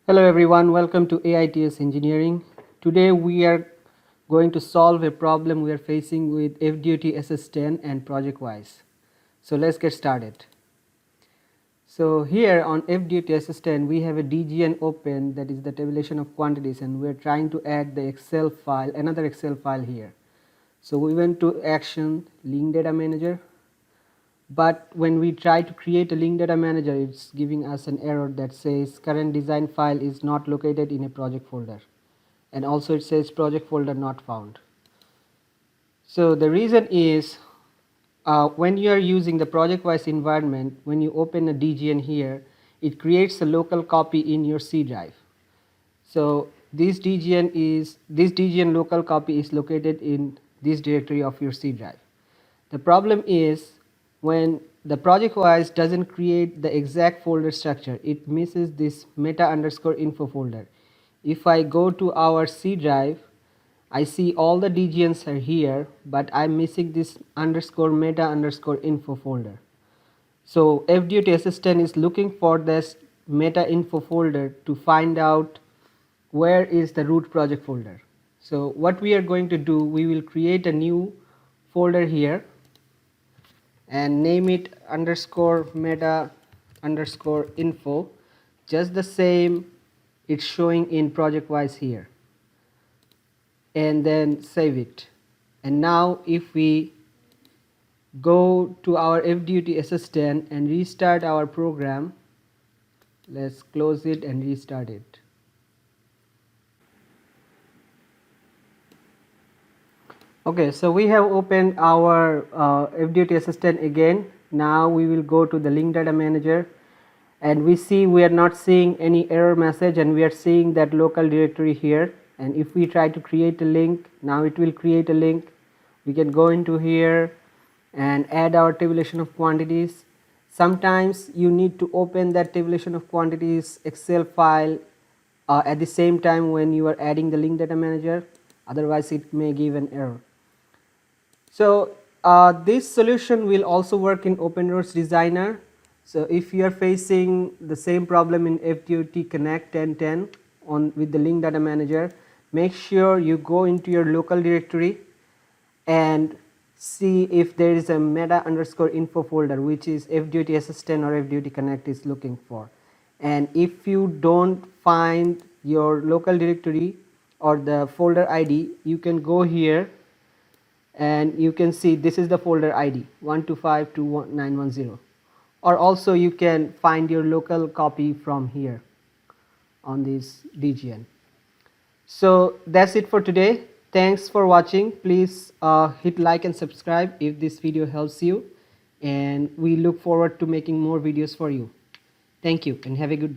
Hello everyone, welcome to AITS Engineering. Today we are going to solve a problem we are facing with FDOT SS10 and ProjectWise. So let's get started. So here on FDOT SS10 we have a DGN open, that is the tabulation of quantities, and we are trying to add the Excel file, another Excel file here. So we went to action, link data manager. But when we try to create a link data manager, it's giving us an error that says current design file is not located in a project folder, and also it says project folder not found. So the reason is when you are using the ProjectWise environment, when you open a DGN here, it creates a local copy in your C drive. So this DGN local copy is located in this directory of your C drive. The problem is when the ProjectWise doesn't create the exact folder structure, it misses this meta_info folder. If I go to our C drive, I see all the DGNs are here, but I'm missing this _meta_info folder. So FDOT SS10 is looking for this meta_info folder to find out where is the root project folder. So what we are going to do, we will create a new folder here and name it _meta_info, just the same it's showing in ProjectWise here, and then save it. And now if we go to our FDOT SS10 and restart our program, let's close it and restart it. Okay, so we have opened our FDOT SS10 again. Now we will go to the link data manager, and we see we are not seeing any error message, and we are seeing that local directory here. And if we try to create a link, now it will create a link. We can go into here and add our tabulation of quantities. Sometimes you need to open that tabulation of quantities Excel file at the same time when you are adding the link data manager, otherwise it may give an error. So this solution will also work in OpenRoads Designer. So if you are facing the same problem in FDOT Connect 1010 with the link data manager, make sure you go into your local directory and see if there is a meta_info folder, which is FDOT SS10 or FDOT Connect is looking for. And if you don't find your local directory or the folder ID, you can go here and you can see this is the folder ID 125.21910, or also you can find your local copy from here on this DGN. So that's it for today. Thanks for watching. Please hit like and subscribe if this video helps you, and we look forward to making more videos for you. Thank you and have a good day.